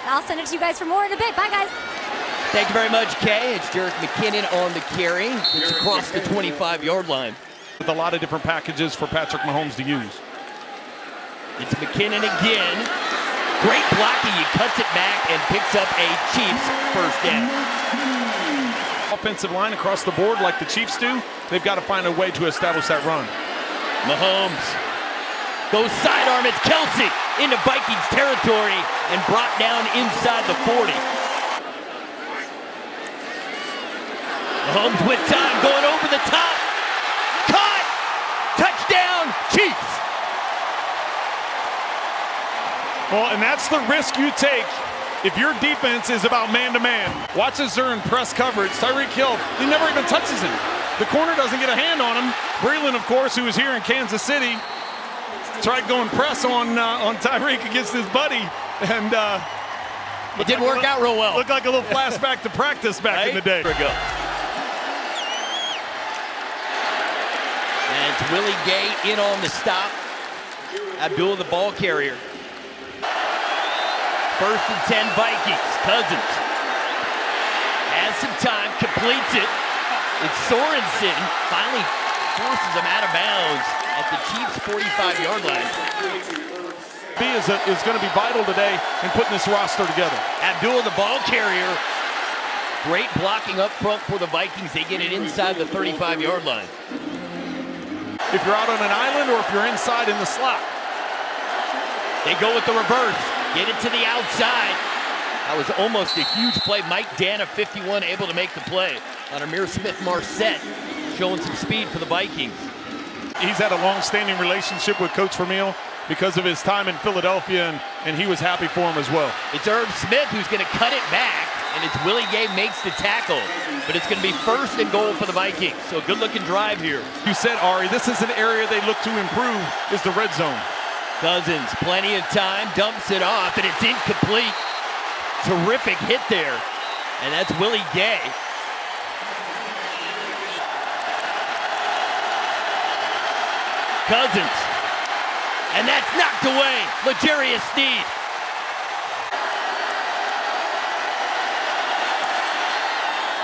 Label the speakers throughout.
Speaker 1: I'll send it to you guys for more in a bit. Bye, guys.
Speaker 2: Thank you very much, Kay. It's Jerick McKinnon on the carry. It's across the 25-yard line.
Speaker 3: With a lot of different packages for Patrick Mahomes to use.
Speaker 2: It's McKinnon again. Great blocking. He cuts it back and picks up a Chiefs first down.
Speaker 3: Offensive line across the board like the Chiefs do, they've got to find a way to establish that run.
Speaker 2: Mahomes goes sidearm. It's Kelsey into Vikings territory and brought down inside the 40. Mahomes with time, going over the top. Caught! Touchdown, Chiefs!
Speaker 3: Well, and that's the risk you take if your defense is about man-to-man. Watches her in press coverage. Tyreek Hill, he never even touches him. The corner doesn't get a hand on him. Breland, of course, who was here in Kansas City, tried going press on Tyreek against his buddy, and
Speaker 2: it didn't work out real well.
Speaker 3: Looked like a little flashback to practice back in the day.
Speaker 2: And it's Willie Gay in on the stop. Abdul, the ball carrier. First and 10 Vikings. Cousins has some time, completes it. It's Sorensen finally forces him out of bounds at the Chiefs' 45-yard line.
Speaker 3: B is going to be vital today in putting this roster together.
Speaker 2: Abdul, the ball carrier. Great blocking up front for the Vikings. They get it inside the 35-yard line.
Speaker 3: If you're out on an island or if you're inside in the slot.
Speaker 2: They go with the reverse. Get it to the outside. That was almost a huge play. Mike Dana, 51, able to make the play on Amir Smith-Marset, showing some speed for the Vikings.
Speaker 3: He's had a long-standing relationship with Coach Vermeil because of his time in Philadelphia, and he was happy for him as well.
Speaker 2: It's Herb Smith who's going to cut it back, and it's Willie Gay makes the tackle. But it's going to be first and goal for the Vikings. So a good-looking drive here.
Speaker 3: You said, Ari, this is an area they look to improve, is the red zone.
Speaker 2: Cousins, plenty of time, dumps it off, and it's incomplete. Terrific hit there, and that's Willie Gay. Cousins, and that's knocked away. L'Jarius Sneed.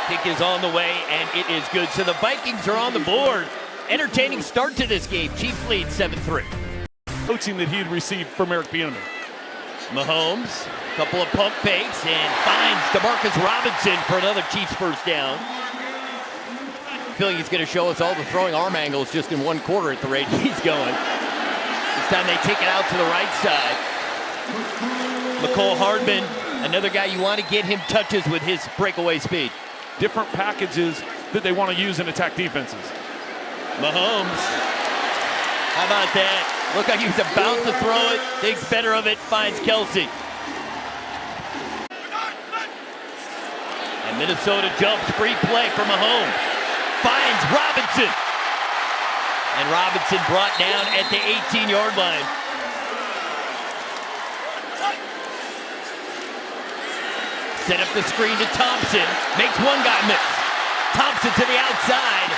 Speaker 2: Kick is on the way, and it is good. So the Vikings are on the board. Entertaining start to this game. Chiefs lead 7-3.
Speaker 3: Coaching that he had received from Eric Bieniemy.
Speaker 2: Mahomes, a couple of pump fakes, and finds DeMarcus Robinson for another Chiefs first down. I feel like he's going to show us all the throwing arm angles just in one quarter at the rate he's going. This time they take it out to the right side. McCole Hardman, another guy you want to get him touches with his breakaway speed.
Speaker 3: Different packages that they want to use in attack defenses.
Speaker 2: Mahomes, how about that? Look like he was about to throw it, thinks better of it, finds Kelsey. And Minnesota jumps, free play for Mahomes. Finds Robinson. And Robinson brought down at the 18-yard line. Set up the screen to Thompson. Makes one guy miss. Thompson to the outside.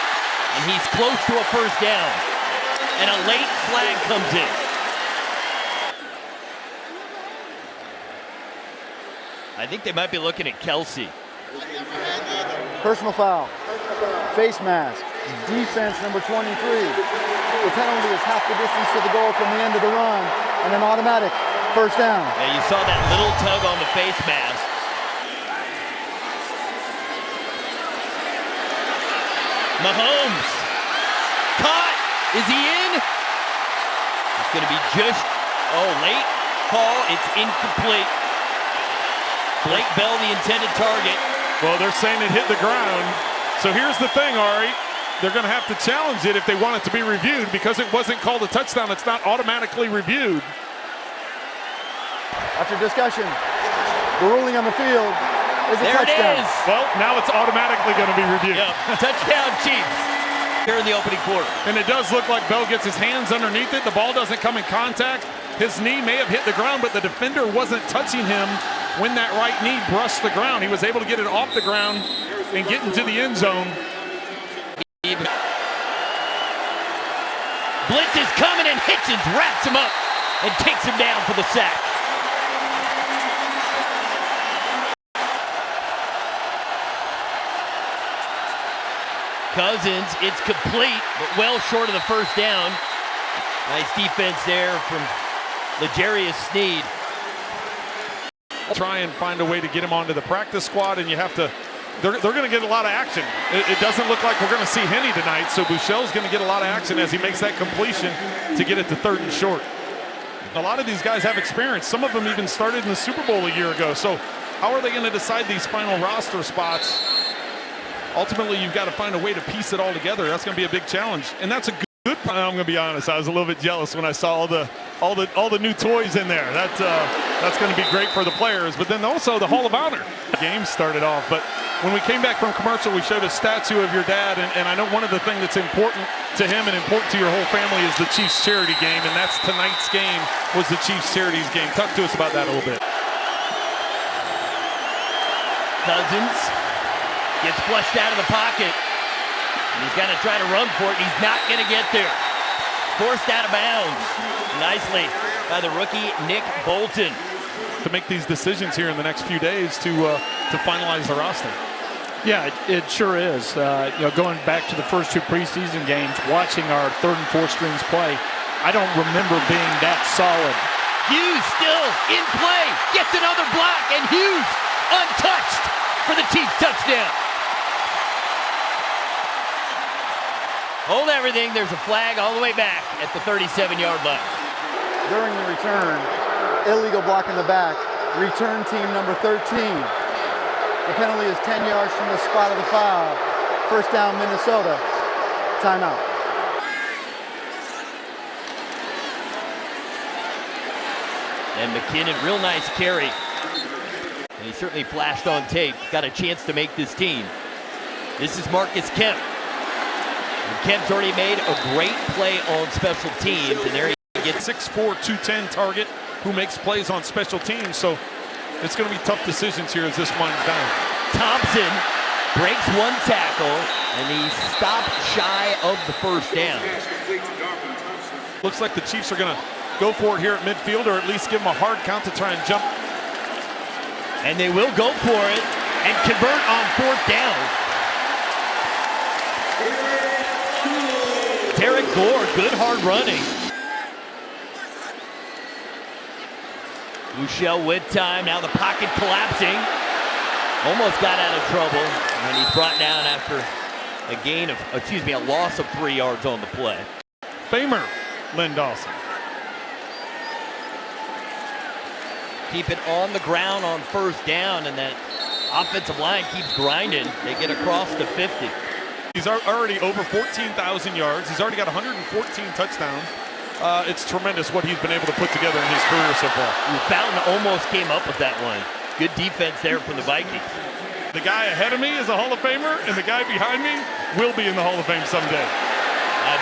Speaker 2: And he's close to a first down. And a late flag comes in. I think they might be looking at Kelsey.
Speaker 4: Personal foul. Face mask. Defense number 23. The penalty is half the distance to the goal from the end of the run, and an automatic first down.
Speaker 2: Yeah, you saw that little tug on the face mask. Mahomes. Caught. Is he in? It's going to be just, late call. It's incomplete. Blake Bell, the intended target.
Speaker 3: Well, they're saying it hit the ground. So here's the thing, Ari. They're going to have to challenge it if they want it to be reviewed because it wasn't called a touchdown. It's not automatically reviewed.
Speaker 4: After discussion, the ruling on the field is a touchdown.
Speaker 2: There it is.
Speaker 3: Well, now it's automatically going to be reviewed.
Speaker 2: Yep. Touchdown, Chiefs. Here in the opening quarter.
Speaker 3: And it does look like Bell gets his hands underneath it. The ball doesn't come in contact. His knee may have hit the ground, but the defender wasn't touching him when that right knee brushed the ground. He was able to get it off the ground and get into the end zone.
Speaker 2: Blitz is coming, and Hitchens wraps him up and takes him down for the sack. Cousins, it's complete, but well short of the first down. Nice defense there from L'Jarius Sneed.
Speaker 3: Try and find a way to get him onto the practice squad, and you have to. They're going to get a lot of action. It doesn't look like we're going to see Henne tonight, so Buechele's going to get a lot of action as he makes that completion to get it to 3rd and short. A lot of these guys have experience. Some of them even started in the Super Bowl a year ago. So how are they going to decide these final roster spots? Ultimately, you've got to find a way to piece it all together. That's going to be a big challenge, and that's a good. I'm going to be honest. I was a little bit jealous when I saw all the new toys in there. That's going to be great for the players. But then also the Hall of Honor. The game started off, but when we came back from commercial, we showed a statue of your dad, and I know one of the things that's important to him and important to your whole family is the Chiefs charity game, and that's tonight's game was the Chiefs charities game. Talk to us about that a little bit.
Speaker 2: Cousins gets flushed out of the pocket. And he's got to try to run for it. He's not going to get there. Forced out of bounds. Nicely by the rookie, Nick Bolton.
Speaker 3: To make these decisions here in the next few days to finalize the roster.
Speaker 5: Yeah, it sure is. Going back to the first 2 preseason games, watching our 3rd and 4th strings play, I don't remember being that solid.
Speaker 2: Hughes still in play. Gets another block, and Hughes untouched for the Chiefs touchdown. Hold everything. There's a flag all the way back at the 37-yard line.
Speaker 4: During the return, illegal block in the back. Return team number 13. The penalty is 10 yards from the spot of the foul. First down, Minnesota. Timeout.
Speaker 2: And McKinnon, real nice carry. And he certainly flashed on tape. Got a chance to make this team. This is Marcus Kemp. And Kemp's already made a great play on special teams, and there he gets
Speaker 3: 6'4", 210 target who makes plays on special teams. So it's going to be tough decisions here as this winds down.
Speaker 2: Thompson breaks 1 tackle, and he stopped shy of the first down.
Speaker 3: Looks like the Chiefs are going to go for it here at midfield, or at least give them a hard count to try and jump.
Speaker 2: And they will go for it and convert on 4th down. Derek Gore, good hard running. Buechele with time, now the pocket collapsing. Almost got out of trouble, and he's brought down after a loss of 3 yards on the play.
Speaker 3: Famer, Len Dawson.
Speaker 2: Keep it on the ground on 1st down, and that offensive line keeps grinding. They get across the 50.
Speaker 3: He's already over 14,000 yards. He's already got 114 touchdowns. It's tremendous what he's been able to put together in his career so far.
Speaker 2: Fountain almost came up with that one. Good defense there from the Vikings.
Speaker 3: The guy ahead of me is a Hall of Famer, and the guy behind me will be in the Hall of Fame someday.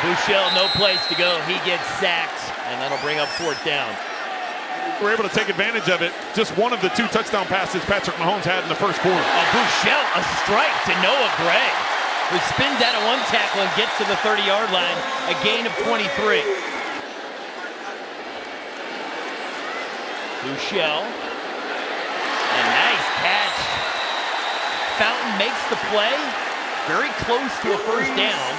Speaker 2: Buechele, no place to go. He gets sacked, and that'll bring up 4th down.
Speaker 3: We're able to take advantage of it. Just one of the 2 touchdown passes Patrick Mahomes had in the first quarter.
Speaker 2: Buechele, a strike to Noah Gray, who spins out of 1 tackle and gets to the 30-yard line, a gain of 23. Buechele, a nice catch. Fountain makes the play, very close to a 1st down.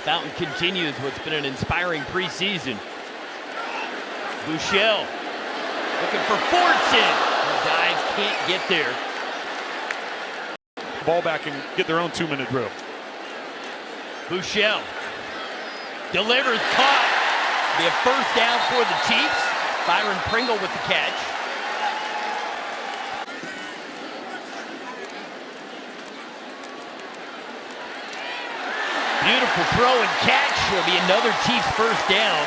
Speaker 2: Fountain continues what's been an inspiring preseason. Buechele looking for Fordson. Dives, can't get there.
Speaker 3: Ball back and get their own 2-minute drill.
Speaker 2: Buechele delivers, caught. Be a 1st down for the Chiefs. Byron Pringle with the catch. Beautiful throw and catch. It'll be another Chiefs 1st down.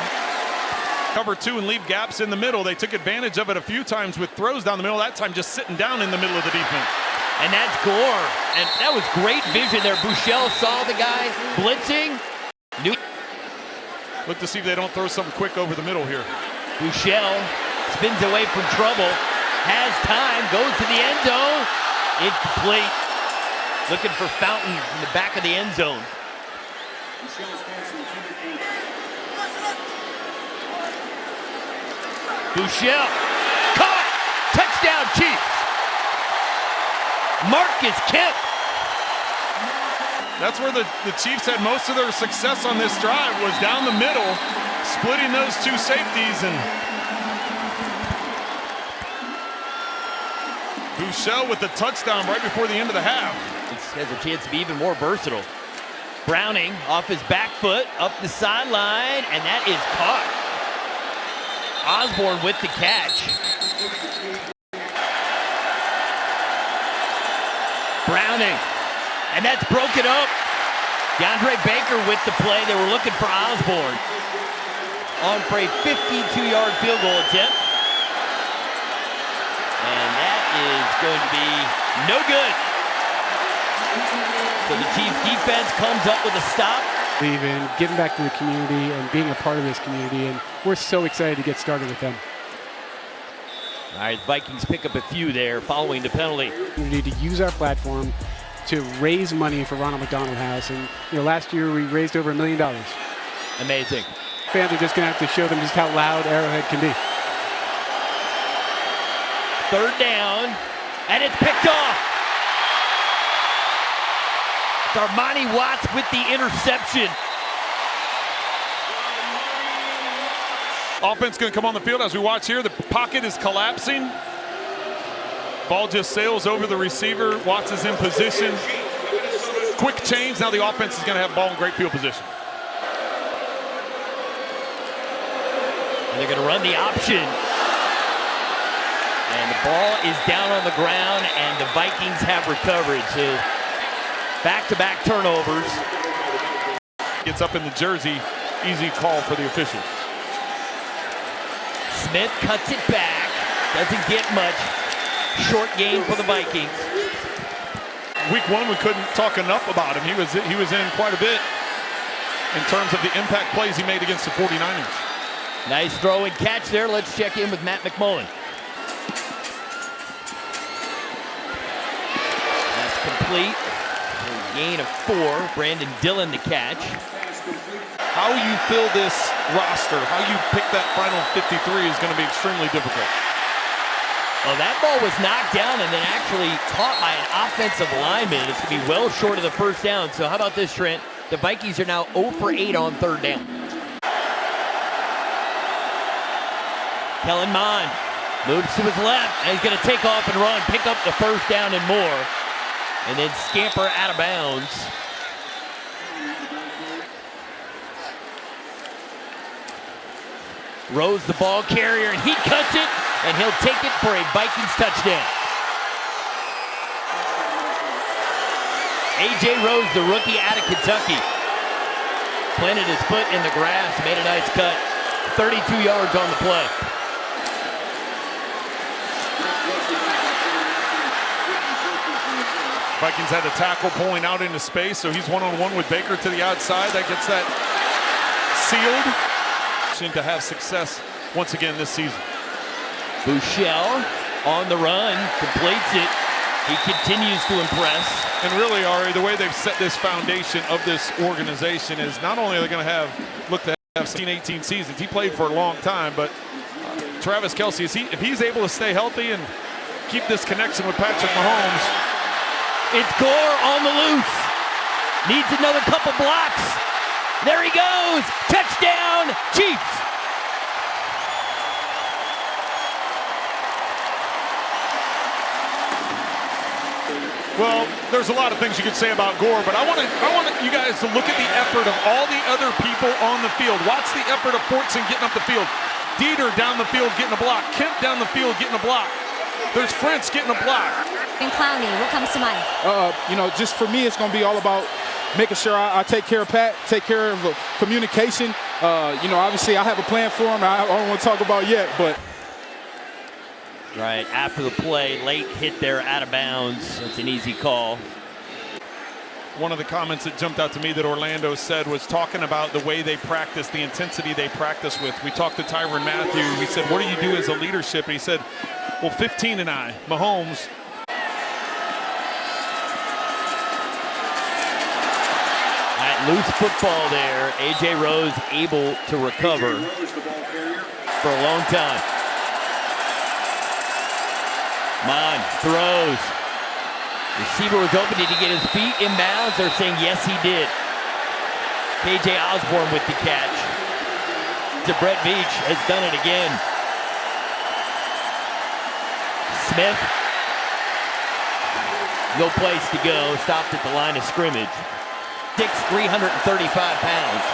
Speaker 3: Cover 2 and leave gaps in the middle. They took advantage of it a few times with throws down the middle. That time just sitting down in the middle of the defense.
Speaker 2: And that's Gore. And that was great vision there. Buechele saw the guy blitzing.
Speaker 3: Look to see if they don't throw something quick over the middle here.
Speaker 2: Buechele spins away from trouble. Has time. Goes to the end zone. Incomplete. Looking for Fountain in the back of the end zone. Buechele caught. Touchdown Chiefs. Marcus Kemp.
Speaker 3: That's where the Chiefs had most of their success on this drive, was down the middle, splitting those two safeties, and Bouchel with the touchdown right before the end of the half.
Speaker 2: He has a chance to be even more versatile. Browning off his back foot, up the sideline, and that is caught. Osborne with the catch. Browning, and that's broken up. DeAndre Baker with the play. They were looking for Osborne. On for a 52-yard field goal attempt. And that is going to be no good. So the Chiefs defense comes up with a stop.
Speaker 6: Leaving, giving back to the community and being a part of this community, and we're so excited to get started with them.
Speaker 2: All right, Vikings pick up a few there following the penalty.
Speaker 6: We need to use our platform to raise money for Ronald McDonald House, and last year we raised over $1 million.
Speaker 2: Amazing.
Speaker 6: Fans are just going to have to show them just how loud Arrowhead can be.
Speaker 2: Third down, and it's picked off. It's Armani Watts with the interception.
Speaker 3: Offense going to come on the field as we watch here. The pocket is collapsing. Ball just sails over the receiver. Watts is in position. Quick change. Now the offense is going to have ball in great field position.
Speaker 2: And they're going to run the option. And the ball is down on the ground, and the Vikings have recovered. So back-to-back turnovers.
Speaker 3: Gets up in the jersey. Easy call for the officials.
Speaker 2: Smith cuts it back. Doesn't get much. Short gain for the Vikings.
Speaker 3: Week one, we couldn't talk enough about him. He was in quite a bit in terms of the impact plays he made against the 49ers.
Speaker 2: Nice throw and catch there. Let's check in with Matt McMullen. That's complete. A gain of 4. Brandon Dillon the catch.
Speaker 3: How you fill this roster, how you pick that final 53 is going to be extremely difficult.
Speaker 2: Well, that ball was knocked down and then actually caught by an offensive lineman. It's going to be well short of the first down. So how about this, Trent? The Vikings are now 0 for 8 on third down. Kellen Mond moves to his left, and he's going to take off and run, pick up the first down and more, and then scamper out of bounds. Rose, the ball carrier, and he cuts it, and he'll take it for a Vikings touchdown. A.J. Rose, the rookie out of Kentucky, planted his foot in the grass, made a nice cut. 32 yards on the play.
Speaker 3: Vikings had a tackle pulling out into space, so he's one-on-one with Baker to the outside. That gets that sealed. To have success once again this season.
Speaker 2: Bouchel on the run, completes it. He continues to impress.
Speaker 3: And really, Ari, the way they've set this foundation of this organization is not only are they going to look to have 17-18 seasons. He played for a long time, but Travis Kelce, if he's able to stay healthy and keep this connection with Patrick Mahomes.
Speaker 2: It's Gore on the loose. Needs another couple blocks. There he goes. Touchdown, Chiefs.
Speaker 3: Well, there's a lot of things you could say about Gore, but I want you guys to look at the effort of all the other people on the field. Watch the effort of Fortson getting up the field. Dieter down the field getting a block. Kemp down the field getting a block. There's Prince getting a block.
Speaker 1: And Clowney, what comes to mind?
Speaker 7: Just for me, it's going to be all about making sure I take care of Pat, take care of communication. Obviously I have a plan for him. I don't want to talk about yet, but.
Speaker 2: Right, after the play, late hit there out of bounds. That's an easy call.
Speaker 3: One of the comments that jumped out to me that Orlando said was talking about the way they practice, the intensity they practice with. We talked to Tyrann Mathieu. We said, what do you do as a leadership? And he said, well, 15 and I, Mahomes.
Speaker 2: Loose football there. A.J. Rose able to recover for a long time. Mond throws. Receiver was open. Did he get his feet inbounds? They're saying yes, he did. KJ Osborne with the catch. Brett Veach has done it again. Smith, no place to go. Stopped at the line of scrimmage. 335 pounds.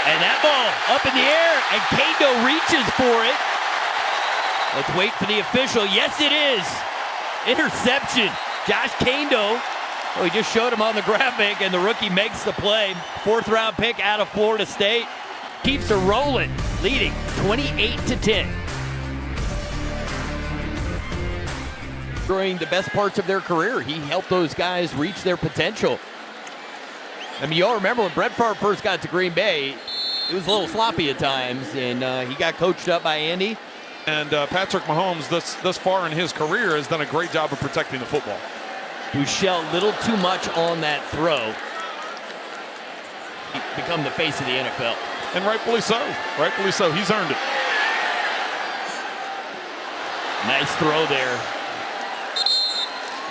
Speaker 2: And that ball up in the air, and Kado reaches for it. Let's wait for the official. Yes, it is. Interception. Josh Kado. Oh, he just showed him on the graphic, and the rookie makes the play. 4th round pick out of Florida State. Keeps her rolling, leading 28-10. During the best parts of their career, he helped those guys reach their potential. I mean, you all remember when Brett Favre first got to Green Bay, it was a little sloppy at times, and he got coached up by Andy.
Speaker 3: And Patrick Mahomes, thus far in his career, has done a great job of protecting the football.
Speaker 2: Bouchel, little too much on that throw. He become the face of the NFL.
Speaker 3: And rightfully so. Rightfully so. He's earned it.
Speaker 2: Nice throw there.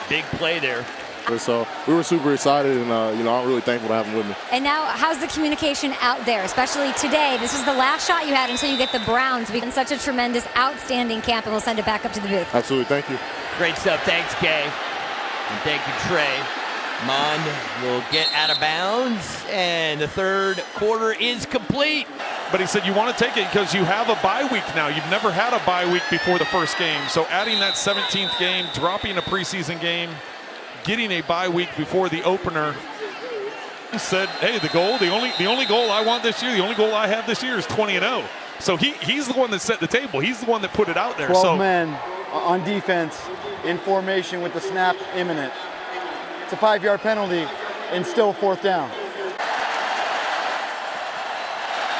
Speaker 2: Big play there.
Speaker 8: So we were super excited, and I'm really thankful to have him with me.
Speaker 1: And now, how's the communication out there, especially today? This was the last shot you had until you get the Browns. We've been such a tremendous, outstanding camp, and we'll send it back up to the booth.
Speaker 8: Absolutely, thank you.
Speaker 2: Great stuff. Thanks, Kay. And thank you, Trey. Mond will get out of bounds, and the third quarter is complete.
Speaker 3: But he said you want to take it because you have a bye week now. You've never had a bye week before the first game. So adding that 17th game, dropping a preseason game, getting a bye week before the opener. He said, hey, the only goal I want this year, the only goal I have this year is 20-0. So he's the one that set the table. He's the one that put it out there.
Speaker 4: 12 men on defense in formation with the snap imminent. It's a 5-yard penalty and still 4th down.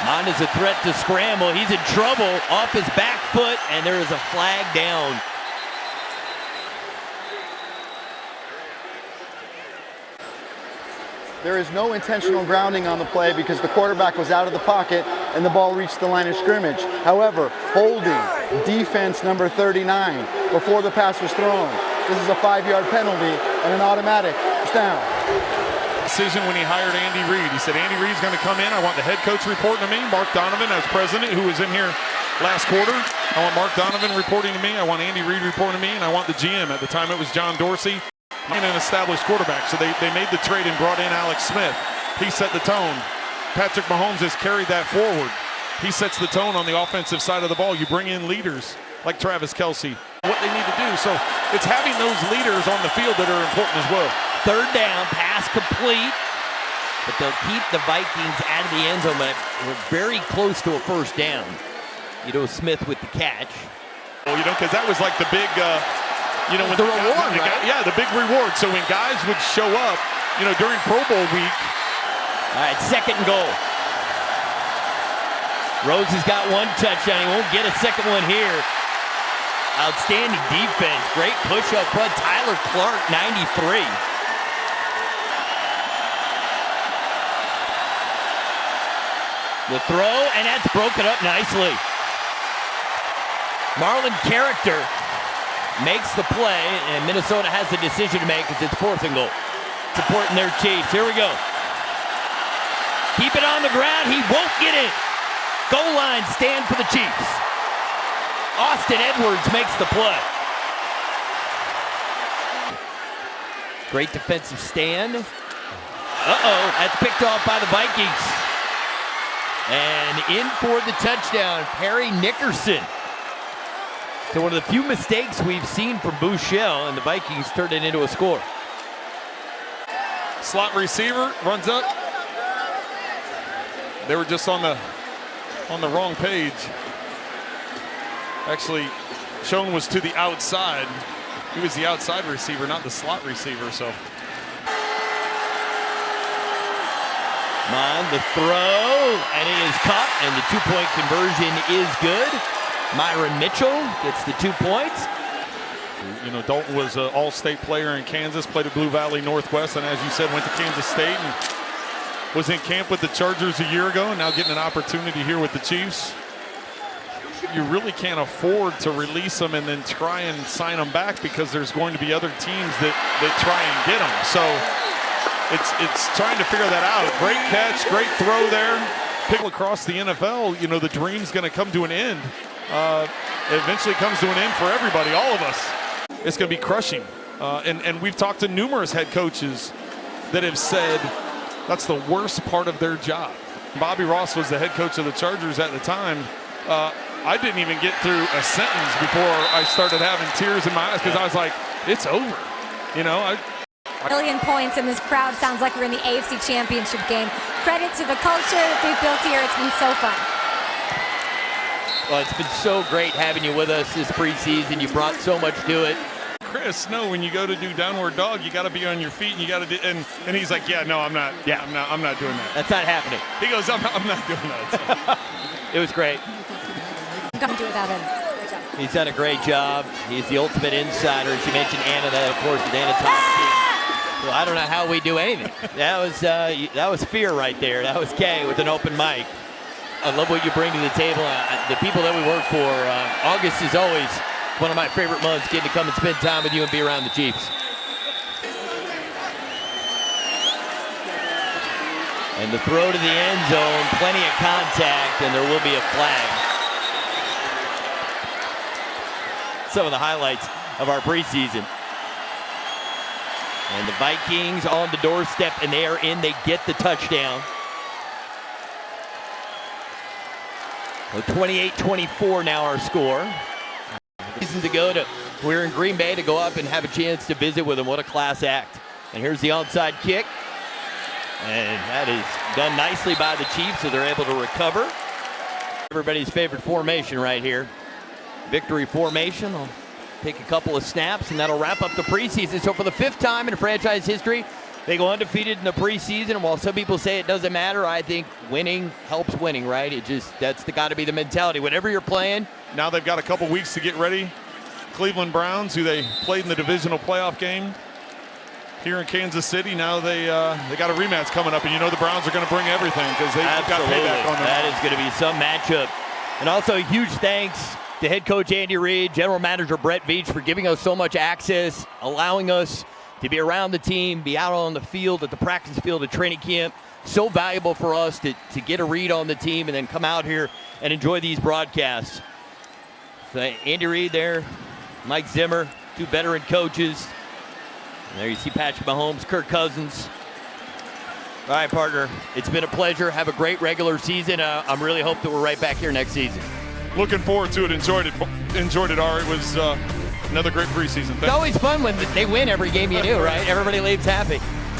Speaker 2: Mond is a threat to scramble. He's in trouble off his back foot, and there is a flag down.
Speaker 4: There is no intentional grounding on the play because the quarterback was out of the pocket and the ball reached the line of scrimmage. However, holding defense number 39 before the pass was thrown. This is a 5-yard penalty and an automatic. It's down.
Speaker 3: Decision when he hired Andy Reid. He said, Andy Reid's going to come in. I want the head coach reporting to me. Mark Donovan as president, who was in here last quarter. I want Mark Donovan reporting to me. I want Andy Reid reporting to me. And I want the GM. At the time, it was John Dorsey. And an established quarterback. So they made the trade and brought in Alex Smith. He set the tone. Patrick Mahomes has carried that forward. He sets the tone on the offensive side of the ball. You bring in leaders like Travis Kelce, what they need to do. So it's having those leaders on the field that are important as well.
Speaker 2: 3rd down, pass complete, but they'll keep the Vikings out of the end zone, but we're very close to a 1st down. Smith with the catch.
Speaker 3: Well, because that was like the big, when
Speaker 2: the reward, right?
Speaker 3: Yeah, the big reward. So when guys would show up, during Pro Bowl week.
Speaker 2: All right, 2nd and goal. Rose has got 1 touchdown. He won't get a 2nd one here. Outstanding defense. Great push up front. Tyler Clark, 93. The throw, and that's broken up nicely. Marlon Character makes the play, and Minnesota has the decision to make because it's 4th and goal. Supporting their Chiefs. Here we go. Keep it on the ground. He won't get it. Goal line stand for the Chiefs. Austin Edwards makes the play. Great defensive stand. That's picked off by the Vikings. And in for the touchdown, Perry Nickerson. So one of the few mistakes we've seen from Bouchel, and the Vikings turned it into a score.
Speaker 3: Slot receiver runs up. They were just on the wrong page. Actually, Schoen was to the outside. He was the outside receiver, not the slot receiver. So
Speaker 2: Mond, the throw, and it is caught, and the 2-point conversion is good. Myron Mitchell gets the 2 points.
Speaker 3: Dalton was an all-state player in Kansas, played at Blue Valley Northwest, and as you said, went to Kansas State and was in camp with the Chargers a year ago, and now getting an opportunity here with the Chiefs. you really can't afford to release them and then try and sign them back, because there's going to be other teams that try and get them. So it's trying to figure that out. Great catch, great throw there. Pick across the NFL, you know, the dream's going to come to an end. It eventually comes to an end for everybody, all of us. It's going to be crushing. And we've talked to numerous head coaches that have said that's the worst part of their job. Bobby Ross was the head coach of the Chargers at the time. I didn't even get through a sentence before I started having tears in my eyes, because I was like, it's over. You know,
Speaker 1: Million points, and this crowd sounds like we're in the AFC Championship game. Credit to the culture that they've built here. It's been so fun.
Speaker 2: Well, it's been so great having you with us this preseason. You brought so much to it.
Speaker 3: Chris, no, when you go to do downward dog, you got to be on your feet, and you got to do. And he's like, yeah, no, I'm not. Yeah, I'm not doing that.
Speaker 2: That's not happening.
Speaker 3: He goes, I'm not doing that.
Speaker 2: It was great.
Speaker 1: Couldn't do without him. Great job.
Speaker 2: He's done a great job. He's the ultimate insider. As you mentioned, Anna, that of course with Anna Thompson. Well, I don't know how we do anything. That was fear right there. That was Kay with an open mic. I love what you bring to the table. The people that we work for. August is always one of my favorite months, getting to come and spend time with you and be around the Chiefs. And the throw to the end zone, plenty of contact, and there will be a flag. Some of the highlights of our preseason. And the Vikings on the doorstep, and they are in. They get the touchdown. 28-24 now our score. Reason to go to, we're in Green Bay to go up and have a chance to visit with them. What a class act. And here's the onside kick. And that is done nicely by the Chiefs, so they're able to recover. Everybody's favorite formation right here. Victory formation. I'll take a couple of snaps, and that'll wrap up the preseason. So for the 5th time in franchise history, they go undefeated in the preseason. And while some people say it doesn't matter, I think winning helps winning, right? That's got to be the mentality. Whatever you're playing.
Speaker 3: Now they've got a couple weeks to get ready. Cleveland Browns, who they played in the divisional playoff game here in Kansas City. Now they got a rematch coming up, and you know the Browns are going to bring everything, because they've got payback on them.
Speaker 2: That is going to be some matchup. And also a huge thanks to head coach Andy Reid, general manager Brett Veach for giving us so much access, allowing us to be around the team, be out on the field, at the practice field, at training camp. So valuable for us to get a read on the team and then come out here and enjoy these broadcasts. So Andy Reid there, Mike Zimmer, 2 veteran coaches. And there you see Patrick Mahomes, Kirk Cousins. All right, partner, it's been a pleasure. Have a great regular season. I'm really hope that we're right back here next season.
Speaker 3: Looking forward to it. Enjoyed it, Ari. It was another great preseason.
Speaker 2: It's always fun when they win every game you do, right? Everybody leaves happy.